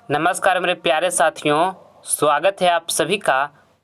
नमस्कार मेरे प्यारे साथियों, स्वागत है आप सभी का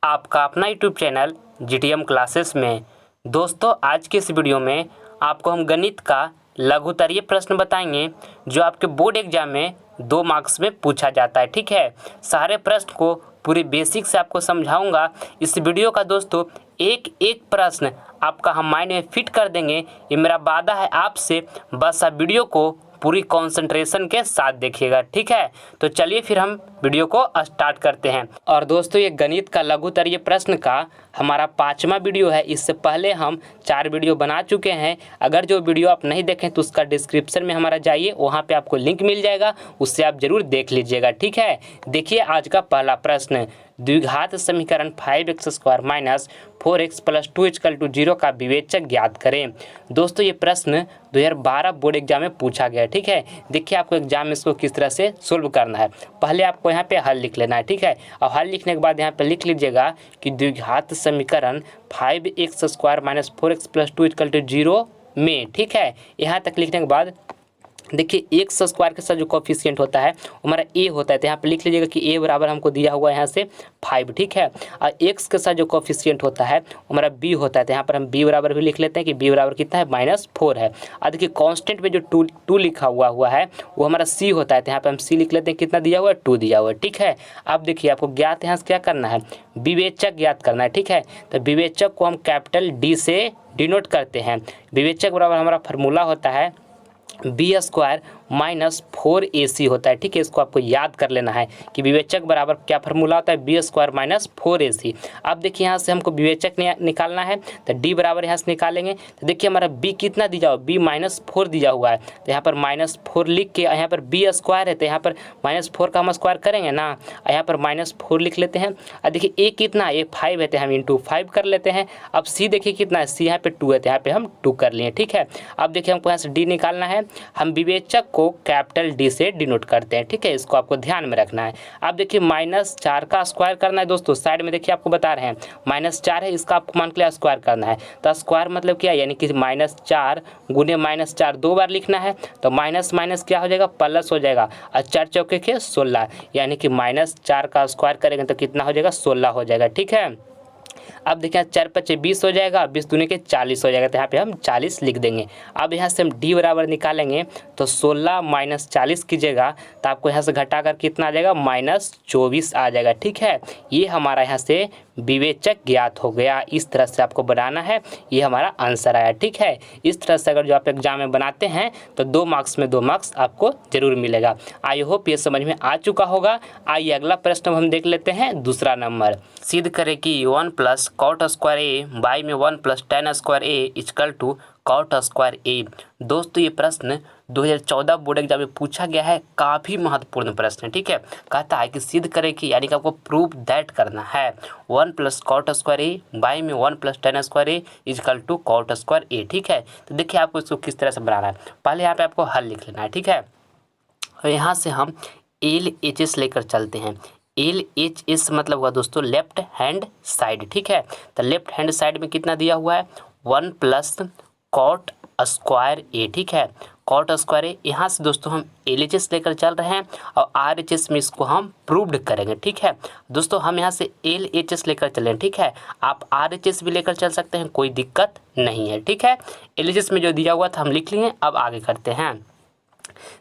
आपका अपना यूट्यूब चैनल जीटीएम क्लासेस में। दोस्तों, आज के इस वीडियो में आपको हम गणित का लघुत्तरीय प्रश्न बताएंगे जो आपके बोर्ड एग्जाम में 2 मार्क्स में पूछा जाता है। ठीक है, सारे प्रश्न को पूरी बेसिक से आपको समझाऊंगा। इस वीडियो का दोस्तों एक एक प्रश्न आपका हम माइंड में फिट कर देंगे, ये मेरा वादा है आपसे। बस आप वीडियो को पूरी कंसंट्रेशन के साथ देखिएगा। ठीक है, तो चलिए फिर हम वीडियो को स्टार्ट करते हैं। और दोस्तों, ये गणित का लघुत्तरीय प्रश्न का हमारा 5वां वीडियो है। इससे पहले हम 4 वीडियो बना चुके हैं। अगर जो वीडियो आप नहीं देखें तो उसका डिस्क्रिप्शन में हमारा जाइए, वहाँ पे आपको लिंक मिल जाएगा, उससे आप जरूर देख लीजिएगा। ठीक है, देखिए आज का पहला प्रश्न, द्विघात समीकरण 5x² माइनस 4x प्लस 2 = 0 का विवेचक ज्ञात करें। दोस्तों, ये प्रश्न 2012 बोर्ड एग्जाम में पूछा गया है। ठीक है, देखिए आपको एग्जाम में इसको किस तरह से सोल्व करना है। पहले आपको यहाँ पे हल लिख लेना है। ठीक है, और हल लिखने के बाद यहाँ पे लिख लीजिएगा कि द्विघात समीकरण 5x² माइनस 4x प्लस 2 = 0 में। ठीक है, यहाँ तक लिखने के बाद देखिए x² के साथ जो कोफिशिएंट होता है वो हमारा a होता है, तो यहाँ पे लिख लीजिएगा कि a बराबर हमको दिया हुआ है यहाँ से 5। ठीक है, और x के साथ जो कोफिशिएंट होता है वो हमारा b होता है, तो यहाँ पर हम b बराबर भी लिख लेते हैं कि b बराबर कितना है -4 है। और देखिए कांस्टेंट में जो 2 लिखा हुआ है वो हमारा c होता है, तो यहाँ पर हम c लिख लेते हैं, कितना दिया हुआ है 2 दिया हुआ है। ठीक है, अब देखिए आपको ज्ञात यहाँ से क्या करना है, विवेचक ज्ञात करना है। ठीक है, तो विवेचक को हम कैपिटल D से डिनोट करते हैं। विवेचक बराबर हमारा फार्मूला होता है b² माइनस 4ac होता है। ठीक है, इसको आपको याद कर लेना है कि विवेचक बराबर क्या फार्मूला होता है, b² माइनस 4ac। अब देखिए यहाँ से हमको विवेचक निकालना है, तो d बराबर यहाँ से निकालेंगे। तो देखिए हमारा b कितना दिया हुआ, b -4 दिया हुआ है, तो यहाँ पर -4 लिख के यहाँ पर b² है, तो यहाँ पर -4 का हम स्क्वायर करेंगे ना, यहाँ पर -4 लिख लेते हैं। और देखिए a कितना, a 5 है, तो हम इंटू 5 कर लेते हैं। अब c देखिए कितना है, c यहाँ पे 2 है, तो यहाँ पे हम 2 कर लिए। ठीक है, अब देखिए हमको यहाँ से d निकालना है, हम विवेचक को कैपिटल D से डिनोट करते हैं। ठीक है, इसको आपको ध्यान में रखना है। अब देखिए -4 का स्क्वायर करना है दोस्तों, साइड में देखिए आपको बता रहे हैं -4 है, इसका आपको मान के लिए स्क्वायर करना है। तो स्क्वायर मतलब क्या, यानी कि -4 गुने -4 2 बार लिखना है, तो माइनस माइनस क्या हो जाएगा, प्लस हो जाएगा। और 4 चौके के 16, यानी कि -4 का स्क्वायर करेंगे तो कितना हो जाएगा, 16 हो जाएगा। ठीक है, अब देखिए 4 × 5 = 20 हो जाएगा, 20 दूनी के 40 हो जाएगा, तो यहाँ पे हम 40 लिख देंगे। अब यहाँ से हम d बराबर निकालेंगे, तो 16 - 40 कीजिएगा तो आपको यहाँ से घटाकर कितना आ जाएगा, -24 आ जाएगा। ठीक है, ये हमारा यहाँ से विवेचक ज्ञात हो गया। इस तरह से आपको बनाना है, ये हमारा आंसर आया। ठीक है, इस तरह से अगर जो आप एग्जाम में बनाते हैं तो 2 मार्क्स में 2 मार्क्स आपको जरूर मिलेगा। आई होप ये समझ में आ चुका होगा। आइए अगला प्रश्न हम देख लेते हैं। दूसरा नंबर, सिद्ध करें कि 1 + cot² a बाई में 1 + tan² a = cot² a। दोस्तों, ये प्रश्न 2014 बोर्ड एग्जाम में पूछा गया है, काफ़ी महत्वपूर्ण प्रश्न है। ठीक है, कहता है कि सिद्ध करें कि, यानी कि आपको प्रूव दैट करना है 1 + cot² a बाई में 1 + tan² a = cot² a। ठीक है, तो देखिए आपको इसको किस तरह से बनाना है। पहले यहाँ पे आपको हल लिख लेना है। ठीक है, और यहाँ से हम LHS लेकर चलते हैं। LHS मतलब हुआ दोस्तों लेफ्ट हैंड साइड। ठीक है, तो लेफ्ट हैंड साइड में कितना दिया हुआ है, 1 + cot² a। ठीक है, cot² a, यहाँ से दोस्तों हम LHS लेकर चल रहे हैं और RHS में इसको हम प्रूव्ड करेंगे। ठीक है दोस्तों, हम यहाँ से LHS लेकर चलें। ठीक है, आप RHS भी लेकर चल सकते हैं, कोई दिक्कत नहीं है। ठीक है, LHS में जो दिया हुआ था हम लिख लिए। अब आगे करते हैं।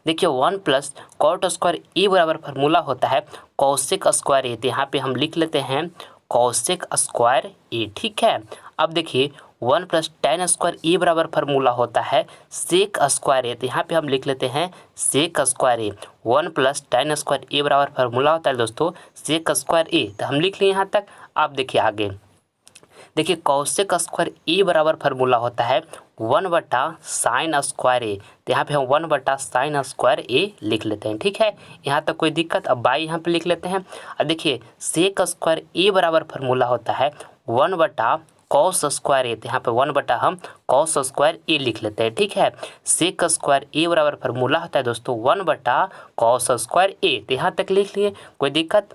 देखिए 1 + cot² a बराबर फार्मूला होता है cosec² a, तो यहाँ पे हम लिख लेते हैं cosec² a। ठीक है, अब देखिए 1 + tan² a बराबर फार्मूला होता है sec² a, तो यहाँ पे हम लिख लेते हैं sec² a। 1 + tan² a बराबर फार्मूला होता है दोस्तों sec² a, तो हम लिख लिए यहाँ तक। अब देखिए आगे, देखिए cosec² a बराबर फार्मूला होता है 1/sin² a, तो यहाँ पे हम 1/sin² a लिख लेते हैं। ठीक है, यहाँ तक कोई दिक्कत। अब बाई यहाँ पे लिख लेते हैं। अब देखिए sec² a बराबर फार्मूला होता है 1/cos² a, तो यहाँ पे 1/ हम cos² a लिख लेते हैं। ठीक है, sec² a बराबर फार्मूला होता है दोस्तों 1/cos² a, तो यहाँ तक लिख लिए, कोई दिक्कत।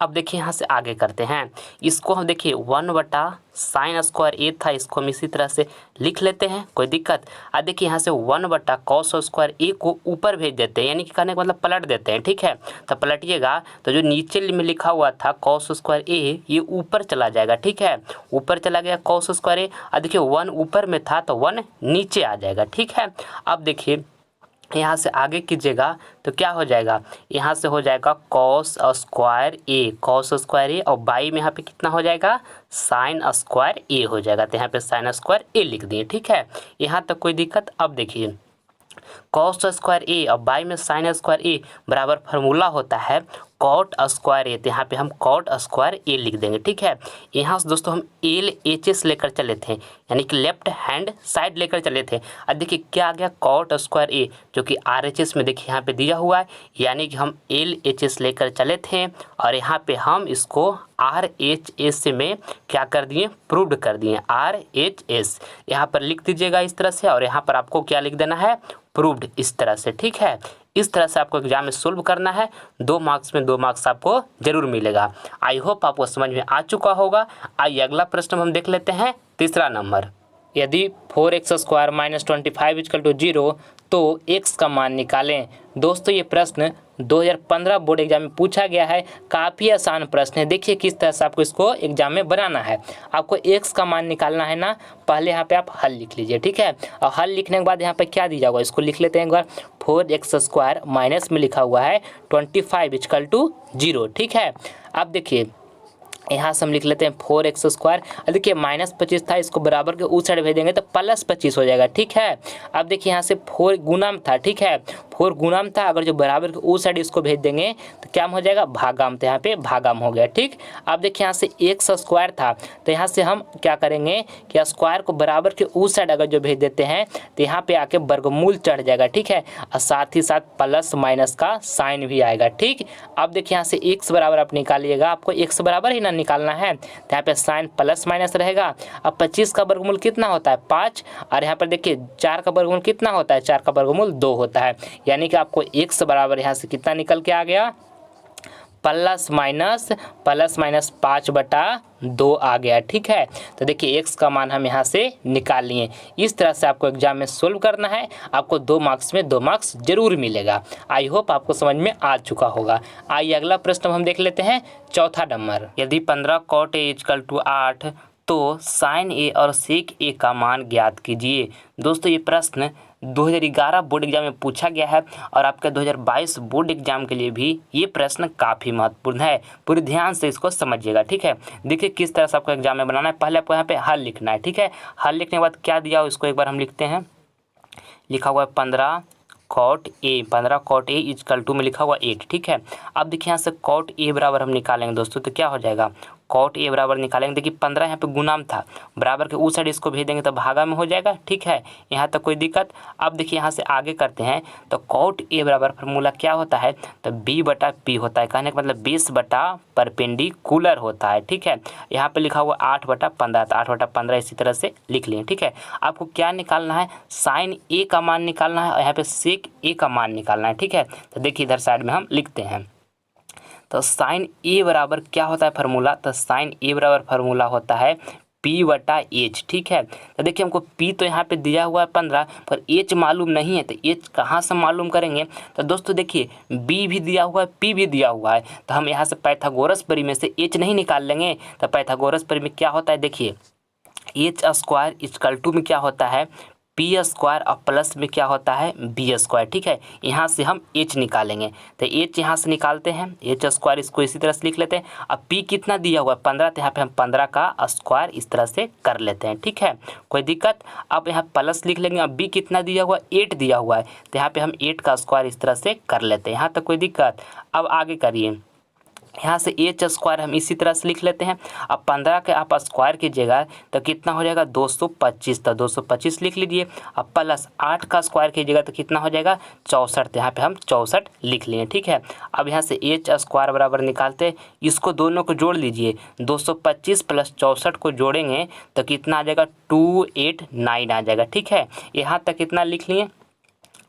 अब देखिए यहाँ से आगे करते हैं, इसको हम देखिए 1/sin² था, इसको हम इसी तरह से लिख लेते हैं, कोई दिक्कत। अब देखिए यहाँ से 1/cos² को ऊपर भेज देते हैं, यानी कि कहने का मतलब पलट देते हैं, ठीक है। तो पलटिएगा तो जो नीचे में लिखा हुआ था cos² ये ऊपर चला जाएगा, ठीक है, ऊपर चला गया cos²। अब देखिए 1 ऊपर में था तो 1 नीचे आ जाएगा, ठीक है। अब देखिए यहाँ से आगे कीजिएगा तो क्या हो जाएगा, यहाँ से हो जाएगा cos² और बाई में यहाँ पे कितना हो जाएगा sin² हो जाएगा। तो यहाँ पे sin² लिख दिए, ठीक है, यहाँ तक कोई दिक्कत। अब देखिए cos² और बाई में sin² बराबर फार्मूला होता है cot²। तो यहाँ पे हम cot² लिख देंगे, ठीक है। यहाँ से दोस्तों हम LHS लेकर चले थे, यानी कि लेफ्ट हैंड साइड लेकर चले थे। अब देखिए क्या आ गया cot² जो कि RHS में देखिए यहाँ पे दिया हुआ है, यानी कि हम LHS लेकर चले थे और यहाँ पे हम इसको RHS में क्या कर दिए, प्रूव्ड कर दिए, RHS यहाँ पर लिख दीजिएगा इस तरह से, और यहाँ पर आपको क्या लिख देना है, प्रूव्ड, इस तरह से, ठीक है। इस तरह से आपको एग्जाम में सोल्व करना है, 2 मार्क्स में 2 मार्क्स आपको जरूर मिलेगा। आई होप आपको समझ में आ चुका होगा। आइए अगला प्रश्न हम देख लेते हैं, तीसरा नंबर। यदि 4x² - 25 = 0 तो x का मान निकालें। दोस्तों ये प्रश्न 2015 बोर्ड एग्जाम में पूछा गया है, काफ़ी आसान प्रश्न है। देखिए किस तरह से आपको इसको एग्जाम में बनाना है। आपको x का मान निकालना है ना, पहले यहाँ पे आप हल लिख लीजिए, ठीक है। और हल लिखने के बाद यहाँ पे क्या दिया होगा इसको लिख लेते हैं एक बार। 4x² माइनस में लिखा हुआ है 25 = 0, ठीक है। अब देखिए यहाँ से हम लिख लेते हैं 4x²। देखिए -25 था, इसको बराबर के उस साइड भेजेंगे तो +25 हो जाएगा, ठीक है। अब देखिए यहाँ से 4 गुणाम था, ठीक है, 4 गुणाम था, अगर जो बराबर के उस साइड इसको भेज देंगे तो क्या हो जाएगा, भागाम। तो यहाँ पे भागाम हो गया, ठीक। अब देखिए यहाँ से x² था, तो यहाँ से हम क्या करेंगे कि स्क्वायर को बराबर के उस साइड अगर जो भेज देते हैं तो यहाँ पे आके वर्गमूल चढ़ जाएगा, ठीक है, और साथ ही साथ प्लस माइनस का साइन भी आएगा, ठीक। अब देखिए यहाँ से x बराबर आप निकालिएगा, आपको x बराबर ही ना निकालना है, तो यहाँ पे साइन प्लस माइनस रहेगा। अब 25 का वर्गमूल कितना होता है, 5, और यहाँ पर देखिए 4 का वर्गमूल कितना होता है, 4 का वर्गमूल 2 होता है, यानी कि आपको x बराबर यहाँ से कितना निकल के आ गया, प्लस माइनस 5/2 आ गया, ठीक है। तो देखिए x का मान हम यहाँ से निकाल लिए। इस तरह से आपको एग्जाम में सोल्व करना है, आपको 2 मार्क्स में 2 मार्क्स जरूर मिलेगा। आई होप आपको समझ में आ चुका होगा। आइए अगला प्रश्न हम देख लेते हैं, चौथा नंबर। यदि 15 cot A = 8 तो sin A और sec A का मान ज्ञात कीजिए। दोस्तों ये प्रश्न 2011 बोर्ड एग्जाम में पूछा गया है और आपके 2022 बोर्ड एग्जाम के लिए भी ये प्रश्न काफ़ी महत्वपूर्ण है। पूरे ध्यान से इसको समझिएगा, ठीक है। देखिए किस तरह से आपको एग्जाम में बनाना है। पहले आपको यहाँ पे हल लिखना है, ठीक है। हल लिखने के बाद क्या दिया हो इसको एक बार हम लिखते हैं। लिखा हुआ है 15 cot A = 2 में लिखा हुआ 8, ठीक है। अब देखिए यहाँ से cot A बराबर हम निकालेंगे दोस्तों, तो क्या हो जाएगा, cot A बराबर निकालेंगे। देखिए 15 यहाँ पे गुणाम था, बराबर के उस साइड इसको भेज देंगे तो भागा में हो जाएगा, ठीक है, यहाँ तक कोई दिक्कत। अब देखिए यहाँ से आगे करते हैं, तो cot A बराबर फार्मूला क्या होता है, तो B/P होता है, कहने का मतलब 20/परपेंडिकुलर होता है, ठीक है। यहाँ पे लिखा हुआ 8/15, तो 8/15 इसी तरह से लिख लिए, ठीक है। आपको क्या निकालना है, sin A का मान निकालना है और यहाँ पे sec A का मान निकालना है, ठीक है। तो देखिए इधर साइड में हम लिखते हैं, तो sin A बराबर क्या होता है फार्मूला, तो sin A बराबर फार्मूला होता है P/H, ठीक है। तो देखिए हमको P तो यहाँ पे दिया हुआ है 15, पर H मालूम नहीं है, तो H कहाँ से मालूम करेंगे। तो दोस्तों देखिए B भी दिया हुआ है, P भी दिया हुआ है, तो हम यहाँ से पाइथागोरस प्रमेय में से H नहीं निकाल लेंगे। तो पाइथागोरस प्रमेय में क्या होता है, देखिए h² = में क्या होता है, P² और प्लस में क्या होता है, B², ठीक है। यहाँ से हम H निकालेंगे, तो H यहाँ से निकालते हैं, h² इसको इसी तरह से लिख लेते हैं। अब P कितना दिया हुआ है 15, तो यहाँ पे हम 15 का स्क्वायर इस तरह से कर लेते हैं, ठीक है, कोई दिक्कत। अब यहाँ प्लस लिख लेंगे। अब B कितना दिया हुआ है, 8 दिया हुआ है, तो यहाँ पे हम 8 का स्क्वायर इस तरह से कर लेते हैं, यहाँ तक कोई दिक्कत। अब आगे करिए, यहाँ से h² हम इसी तरह से लिख लेते हैं। अब 15 के आप स्क्वायर कीजिएगा तो कितना हो जाएगा, 225, तो 225 लिख लीजिए। अब प्लस 8 का स्क्वायर कीजिएगा तो कितना हो जाएगा, 64, तो यहाँ पे हम 64 लिख लिए, ठीक है। अब यहाँ से h² बराबर निकालते, इसको दोनों को जोड़ लीजिए, 225 + 64 को जोड़ेंगे तो कितना आ जाएगा, 289 आ जाएगा, ठीक है। यहाँ तक कितना लिख लिए,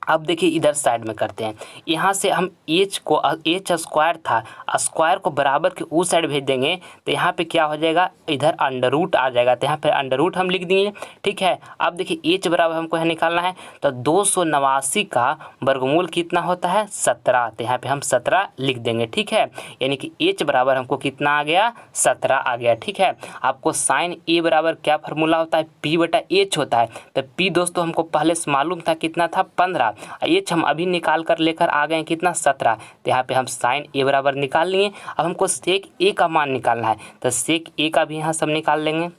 अब देखिए इधर साइड में करते हैं, यहाँ से हम एच को एच स्क्वायर था, स्क्वायर को बराबर के उस साइड भेज देंगे तो यहाँ पे क्या हो जाएगा, इधर अंडर रूट आ जाएगा, तो यहाँ पे अंडर रूट हम लिख दिए। ठीक है, अब देखिए एच बराबर हमको यहाँ निकालना है, तो 289 का वर्गमूल कितना होता है 17, तो यहाँ पे हम 17 लिख देंगे। ठीक है, यानी कि एच बराबर हमको कितना आ गया 17 आ गया। ठीक है, आपको साइन ए बराबर क्या फार्मूला होता है, पी बटा एच होता है, तो पी दोस्तों हमको पहले से मालूम था कितना था 15, एच हम अभी निकाल कर लेकर आ गए कितना 17, तो यहाँ पे हम साइन ए बराबर निकाल लिए। अब हमको सेक ए का मान निकालना है, तो सेक ए का भी यहाँ सब निकाल लेंगे।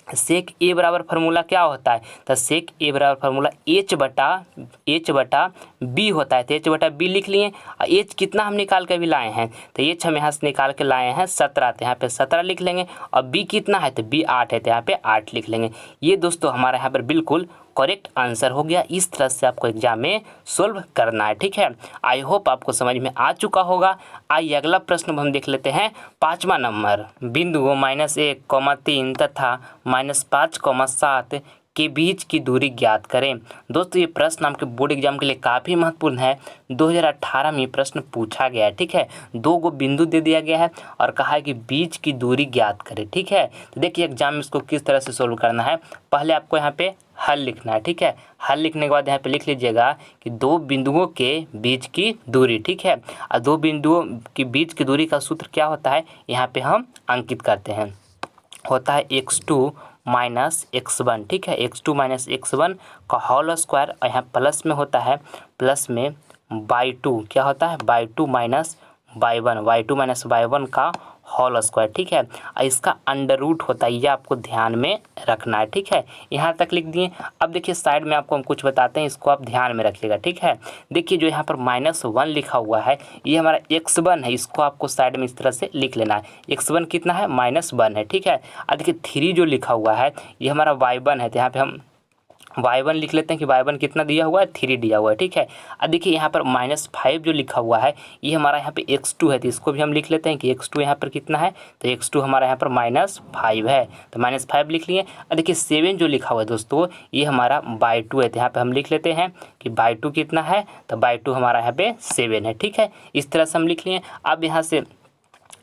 सेक ए बराबर फार्मूला क्या होता है, तो सेक ए बराबर फार्मूला एच बटा बी होता है, तो एच बटा बी लिख लिए। एच कितना हम निकाल के भी लाए हैं, तो एच हम यहाँ से निकाल के लाए हैं 17, तो यहाँ पे 17 लिख लेंगे। और बी कितना है, तो बी 8 है, तो यहाँ पे 8 लिख लेंगे। ये दोस्तों हमारा यहाँ पर बिल्कुल करेक्ट आंसर हो गया। इस तरह से आपको एग्जाम में सोल्व करना है। ठीक है, आई होप आपको समझ में आ चुका होगा। आइए अगला प्रश्न हम देख लेते हैं। 5वां नंबर, बिंदुओं -1, 3 तथा -5, 7 के बीच की दूरी ज्ञात करें। दोस्तों ये प्रश्न आपके बोर्ड एग्जाम के लिए काफ़ी महत्वपूर्ण है। 2018 में ये प्रश्न पूछा गया है। ठीक है, 2 गो बिंदु दे दिया गया है और कहा है कि बीच की दूरी ज्ञात करें। ठीक है, तो देखिए एग्जाम में इसको किस तरह से सोल्व करना है। पहले आपको यहाँ पे हल लिखना है। ठीक है, हल लिखने के बाद यहाँ पे लिख लीजिएगा कि 2 बिंदुओं के बीच की दूरी। ठीक है, और 2 बिंदुओं के बीच की दूरी का सूत्र क्या होता है, यहाँ पे हम अंकित करते हैं, होता है x2 माइनस x1। ठीक है, x2 माइनस x1 का होल स्क्वायर, यहाँ प्लस में होता है, प्लस में y2 क्या होता है, y2 माइनस y1 का होल स्क्वायर। ठीक है, और इसका अंडर रूट होता है, ये आपको ध्यान में रखना है। ठीक है, यहाँ तक लिख दिए। अब देखिए साइड में आपको हम कुछ बताते हैं, इसको आप ध्यान में रखिएगा। ठीक है, देखिए जो यहाँ पर -1 लिखा हुआ है, ये हमारा x1 है, इसको आपको साइड में इस तरह से लिख लेना है। x1 कितना है, -1 है। ठीक है, और देखिए 3 जो लिखा हुआ है ये हमारा y1 है, तो यहाँ पे हम y1 लिख लेते हैं कि y1 कितना दिया हुआ है, 3 दिया हुआ है। ठीक है, अब देखिए यहाँ पर -5 जो लिखा हुआ है ये हमारा यहाँ पे x2 है, तो इसको भी हम लिख लेते हैं कि x2 यहाँ पर कितना है, तो x2 हमारा यहाँ पर -5 है, तो -5 लिख लिए। और देखिए 7 जो लिखा हुआ है दोस्तों ये हमारा y2 है, तो यहाँ पर हम लिख लेते हैं कि y2 कितना है, तो y2 हमारा यहाँ पे 7 है। ठीक है, इस तरह से हम लिख लिए। अब यहाँ से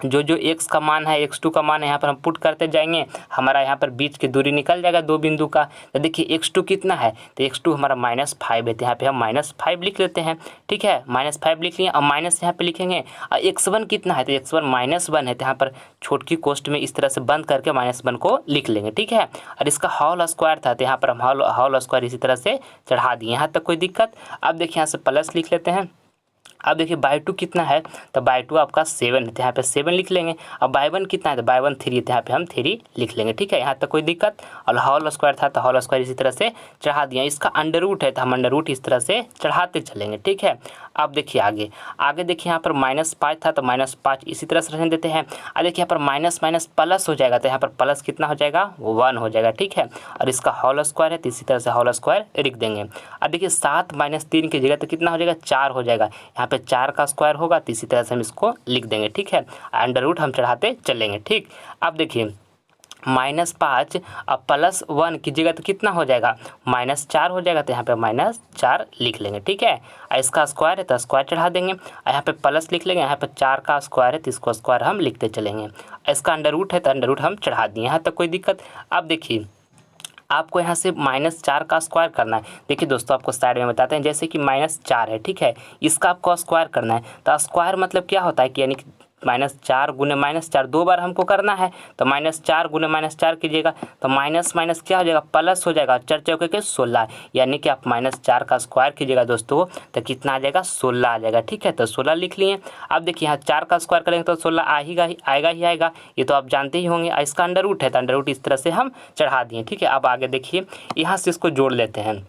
जो x का मान है, x2 का मान है, यहाँ पर हम पुट करते जाएंगे, हमारा यहाँ पर बीच की दूरी निकल जाएगा 2 बिंदु का। तो देखिए x2 कितना है, तो x2 हमारा -5 है, तो यहाँ पे हम -5 लिख लेते हैं। ठीक है, -5 लिख लिए। और माइनस यहाँ पे लिखेंगे। और x1 कितना है, तो x1 -1 है, तो यहाँ पर छोटकी कोष्ट में इस तरह से बंद करके -1 को लिख लेंगे। ठीक है, और इसका होल स्क्वायर था, तो यहाँ पर हम होल स्क्वायर इसी तरह से चढ़ा दिए। यहाँ तक कोई दिक्कत। अब देखिए यहाँ से प्लस लिख लेते हैं। अब देखिए y2 कितना है, तो y2 आपका 7 है, तो यहाँ पे 7 लिख लेंगे। अब y1 कितना है, तो y1 3 है, तो यहाँ पे हम 3 लिख लेंगे। ठीक है, यहाँ तक कोई दिक्कत। और होल स्क्वायर था तो होल स्क्वायर इसी तरह से चढ़ा दिया। इसका अंडर रूट है तो हम अंडर रूट इस तरह से चढ़ाते चलेंगे। ठीक है, अब देखिए आगे देखिए यहाँ पर -5 था तो -5 इसी तरह से रहने देते हैं। अब देखिए यहाँ पर माइनस माइनस प्लस हो जाएगा, तो यहाँ पर प्लस कितना हो जाएगा, 1 हो जाएगा। ठीक है, और इसका होल स्क्वायर है तो इसी तरह से होल स्क्वायर लिख देंगे। अब देखिए 7 - 3 की जगह तो कितना हो जाएगा, 4 हो जाएगा। यहाँ पे 4 का स्क्वायर होगा तो इसी तरह से हम इसको लिख देंगे। ठीक है, अंडर रूट हम चढ़ाते चलेंगे। ठीक, अब देखिए -5 अब +1 की जगह तो कितना हो जाएगा, -4 हो जाएगा, तो यहाँ पे -4 लिख लेंगे। ठीक है, इसका स्क्वायर है तो स्क्वायर चढ़ा देंगे। यहाँ पे प्लस लिख लेंगे, यहाँ पे 4 का स्क्वायर है तो इसको स्क्वायर हम लिखते चलेंगे। इसका अंडर रूट है तो अंडर रूट हम चढ़ा दिए। यहाँ तक कोई दिक्कत। अब देखिए आपको यहाँ से -4 का स्क्वायर करना है। देखिए दोस्तों आपको साइड में बताते हैं, जैसे कि -4 है, ठीक है, इसका आपको स्क्वायर करना है। तो स्क्वायर मतलब क्या होता है कि यानी -4 गुने -4 2 बार हमको करना है, तो -4 गुने -4 कीजिएगा तो माइनस माइनस क्या हो जाएगा, प्लस हो जाएगा। 4 चौके के 16, यानी कि आप -4 का स्क्वायर कीजिएगा दोस्तों तो कितना आ जाएगा, 16 आ जाएगा। ठीक है, तो 16 लिख लिए। अब देखिए यहाँ 4 का स्क्वायर करेंगे तो 16 आएगा, ये तो आप जानते ही होंगे। इसका अंडर रूट है तो अंडर रूट इस तरह से हम चढ़ा दिए। ठीक है, अब आगे देखिए यहाँ से इसको जोड़ लेते हैं,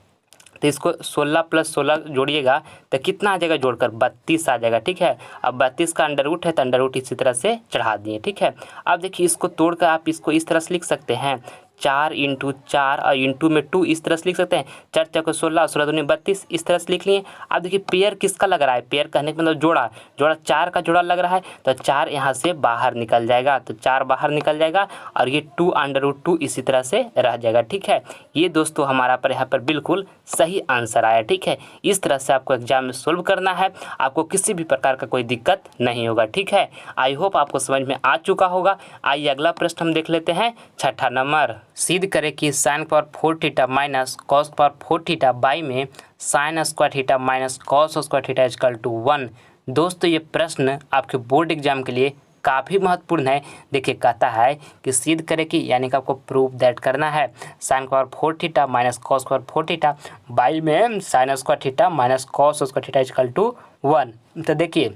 तो इसको 16 + 16 जोड़िएगा तो कितना आ जाएगा, जोड़कर 32 आ जाएगा। ठीक है, अब 32 का अंडर रूट है तो अंडर रूट इसी तरह से चढ़ा दिए। ठीक है, अब देखिए इसको तोड़कर आप इसको इस तरह से लिख सकते हैं, 4 इंटू 4 और इंटू में 2 इस तरह से लिख सकते हैं। 4 चौके 16, 16 दूनी 32 इस तरह से लिख लिए। अब देखिए पेयर किसका लग रहा है, पेयर कहने का मतलब जोड़ा, जोड़ा 4 का जोड़ा लग रहा है तो 4 यहाँ से बाहर निकल जाएगा, तो 4 बाहर निकल जाएगा और ये 2√2 इसी तरह से रह जाएगा। ठीक है, ये दोस्तों हमारा पर यहाँ पर बिल्कुल सही आंसर आया। ठीक है, इस तरह से आपको एग्जाम में सोल्व करना है, आपको किसी भी प्रकार का कोई दिक्कत नहीं होगा। ठीक है, आई होप आपको समझ में आ चुका होगा। आइए अगला प्रश्न हम देख लेते हैं, छठा नंबर। सिद्ध करें कि sine power 4 theta minus cos power 4 theta by में sine square theta minus cos square theta equal to 1। दोस्तों ये प्रश्न आपके बोर्ड एग्जाम के लिए काफ़ी महत्वपूर्ण है। देखिए कहता है कि सिद्ध करें कि, यानी कि आपको प्रूफ दैट करना है sine power 4 theta minus cos power 4 theta by में sine square theta minus cos square theta equal to 1। तो देखिए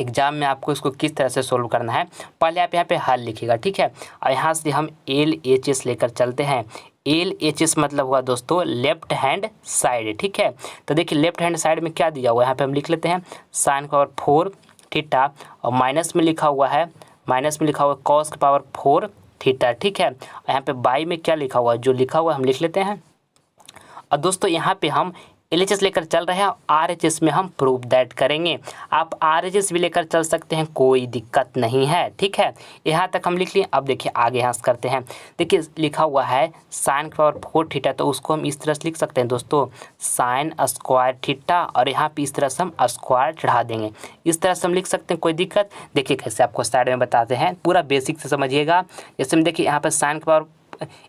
एग्जाम में आपको इसको किस तरह से सोल्व करना है, पहले आप यहाँ पे हल लिखिएगा। ठीक है, और यहाँ से हम LHS लेकर चलते हैं। LHS मतलब हुआ दोस्तों लेफ्ट हैंड साइड। ठीक है, तो देखिए लेफ्ट हैंड साइड में क्या दिया हुआ है, यहाँ पे हम लिख लेते हैं साइन पावर 4 थीटा और माइनस में लिखा हुआ है, कॉस की पावर 4 थीटा। ठीक है, और यहाँ पे बाई में क्या लिखा हुआ है, जो लिखा हुआ है हम लिख लेते हैं। और दोस्तों यहाँ पे हम LHS लेकर चल रहे हैं, RHS में हम प्रूफ दैट करेंगे। आप RHS भी लेकर चल सकते हैं, कोई दिक्कत नहीं है। ठीक है, यहाँ तक हम लिख लिए। अब देखिए आगे यहाँ से करते हैं। देखिए लिखा हुआ है साइन की पावर 4 थीटा, तो उसको हम इस तरह से लिख सकते हैं दोस्तों साइन स्क्वायर थीटा, और यहाँ पे इस तरह से हम स्क्वायर चढ़ा देंगे, इस तरह से हम लिख सकते हैं, कोई दिक्कत। देखिए कैसे आपको साइड में बताते हैं, पूरा बेसिक से समझिएगा। जैसे हम देखिए यहाँ पर साइन की पावर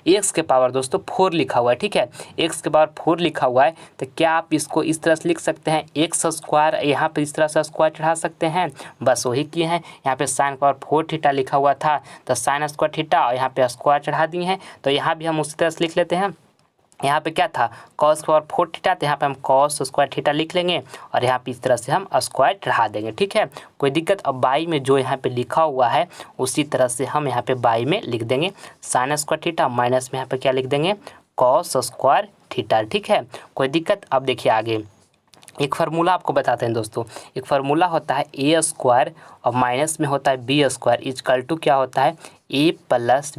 एक्स के पावर दोस्तों 4 लिखा हुआ है। ठीक है, एक्स के पावर 4 लिखा हुआ है, तो क्या आप इसको इस तरह से लिख सकते हैं एक्स स्क्वायर, यहाँ पे इस तरह से स्क्वायर चढ़ा सकते हैं, बस वही किए हैं। यहाँ पे साइन पावर 4 थीटा लिखा हुआ था तो साइन स्क्वायर थीटा और यहाँ पे स्क्वायर चढ़ा दिए हैं, तो यहाँ भी हम उसी तरह से लिख लेते हैं। यहाँ पे क्या था कॉस पावर 4 थीटा, तो यहाँ पे हम कॉस स्क्वायर थीटा लिख लेंगे और यहाँ पे इस तरह से हम स्क्वायर चढ़ा देंगे। ठीक है, कोई दिक्कत। अब बाई में जो यहाँ पे लिखा हुआ है उसी तरह से हम यहाँ पे बाई में लिख देंगे साइन स्क्वायर थीटा, माइनस में यहाँ पे क्या लिख देंगे कॉस स्क्वायर थीटा। ठीक है, कोई दिक्कत। अब देखिए आगे एक फार्मूला आपको बताते हैं दोस्तों। एक फार्मूला होता है ए स्क्वायर और माइनस में होता है बी स्क्वायर इक्वल टू क्या होता है ए प्लस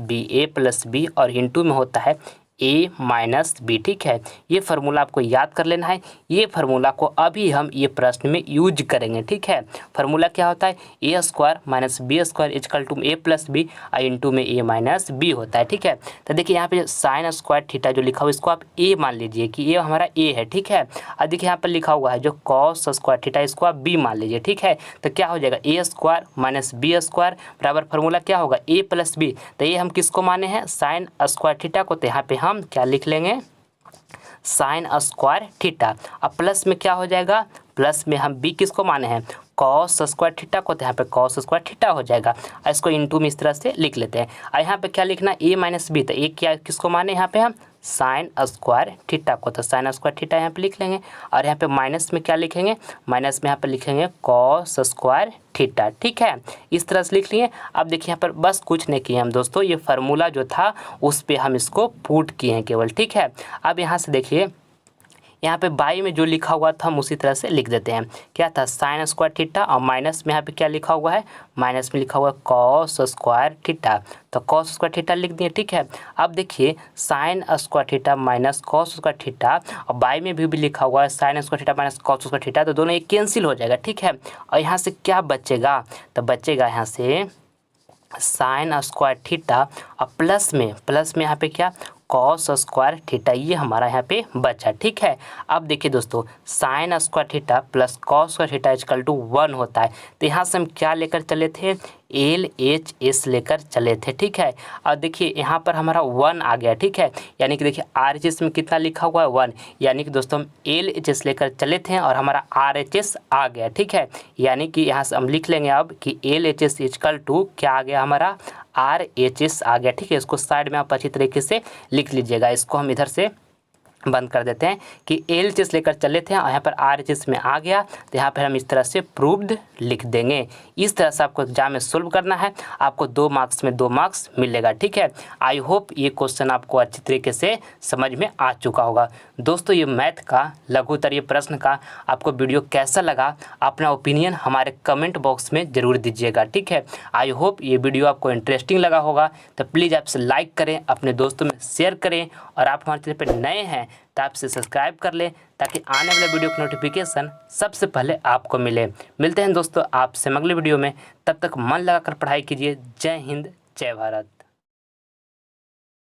बी और इंटू में होता है ए माइनस बी। ठीक है, ये फार्मूला आपको याद कर लेना है। ये फार्मूला को अभी हम ये प्रश्न में यूज करेंगे। ठीक है, फार्मूला क्या होता है A square minus B square equal to A plus B और इंटू में ए माइनस बी होता है। ठीक है, तो देखिए यहाँ पे साइन स्क्वायर थीटा जो लिखा हुआ है इसको आप ए मान लीजिए कि ये हमारा ए है। ठीक है, और देखिए यहाँ पर लिखा हुआ है जो कॉस स्क्वायर थीटा इसको आप बी मान लीजिए। ठीक है, तो क्या हो जाएगा ए स्क्वायर माइनस बी स्क्वायर बराबर फार्मूला क्या होगा ए प्लस बी। तो ये हम किसको माने हैं साइन स्क्वायर थीटा को, तो यहाँ पे हम क्या लिख लेंगे साइन स्क्वायर थीटा। अब प्लस में क्या हो जाएगा, प्लस में हम बी किसको माने हैं कॉस स्क्वायर थीटा को, तो यहाँ पे कॉस स्क्वायर थीटा हो जाएगा। इसको इंटू में इस तरह से लिख लेते हैं। और यहाँ पे क्या लिखना ए माइनस बी, तो ए क्या किसको माने यहाँ पे हम साइन स्क्वायर थीटा को, तो साइन स्क्वायर थीटा यहाँ पे लिख लेंगे। और यहाँ पे माइनस में क्या लिखेंगे, माइनस में यहाँ पे लिखेंगे कॉस स्क्वायर थीटा। ठीक है, इस तरह से लिख लिए। अब देखिए यहाँ पर बस कुछ नहीं किए हम दोस्तों, ये फार्मूला जो था उस पर हम इसको पुट किए हैं केवल। ठीक है, अब यहाँ से देखिए यहाँ पे बाई में जो लिखा हुआ था हम उसी तरह से लिख देते हैं। क्या था साइन स्क्वायर थीटा और माइनस में यहाँ पे क्या लिखा हुआ है, माइनस में लिखा हुआ है कॉस स्क्वायर थीटा, तो कॉस स्क्वायर थीटा लिख दिए। ठीक है, अब देखिए sign square theta minus cos square theta और बाई में भी लिखा हुआ है sign square theta minus cos square theta, तो दोनों ये कैंसिल हो जाएगा। ठीक है, और यहाँ से क्या बचेगा, तो बचेगा यहाँ से साइन स्क्वायर थीटा और प्लस में यहाँ पे क्या कॉस स्क्वायर थीटा, ये हमारा यहाँ पे बचा। ठीक है, अब देखिए दोस्तों sine square theta plus cos square theta equal to 1 होता है, तो यहाँ से हम क्या लेकर चले थे LHS लेकर चले थे। ठीक है, और देखिए यहाँ पर हमारा 1 आ गया। ठीक है, यानी कि देखिए RHS में कितना लिखा हुआ है 1, यानी कि दोस्तों हम LHS लेकर चले थे और हमारा RHS आ गया। ठीक है, यानी कि यहाँ से हम लिख लेंगे अब कि LHS इक्वल टू क्या आ गया हमारा RHS आ गया। ठीक है, इसको साइड में आप अच्छी तरीके से लिख लीजिएगा। इसको हम इधर से बंद कर देते हैं कि LHS लेकर चले थे और यहाँ पर RHS में आ गया, तो यहाँ पर हम इस तरह से प्रूव्ड लिख देंगे। इस तरह से आपको एग्जाम में सोल्व करना है, आपको 2 मार्क्स में 2 मार्क्स मिलेगा। ठीक है, आई होप ये क्वेश्चन आपको अच्छी तरीके से समझ में आ चुका होगा। दोस्तों, ये मैथ का लघु उत्तरीय प्रश्न का आपको वीडियो कैसा लगा, अपना ओपिनियन हमारे कमेंट बॉक्स में ज़रूर दीजिएगा। ठीक है, आई होप ये वीडियो आपको इंटरेस्टिंग लगा होगा, तो प्लीज़ आपसे लाइक करें, अपने दोस्तों में शेयर करें, और आप हमारे चैनल पर नए हैं तो आपसे सब्सक्राइब कर लें ताकि आने वाले वीडियो की नोटिफिकेशन सबसे पहले आपको मिले। मिलते हैं दोस्तों आपसे अगले वीडियो में, तब तक मन लगाकर पढ़ाई कीजिए। जय हिंद, जय भारत।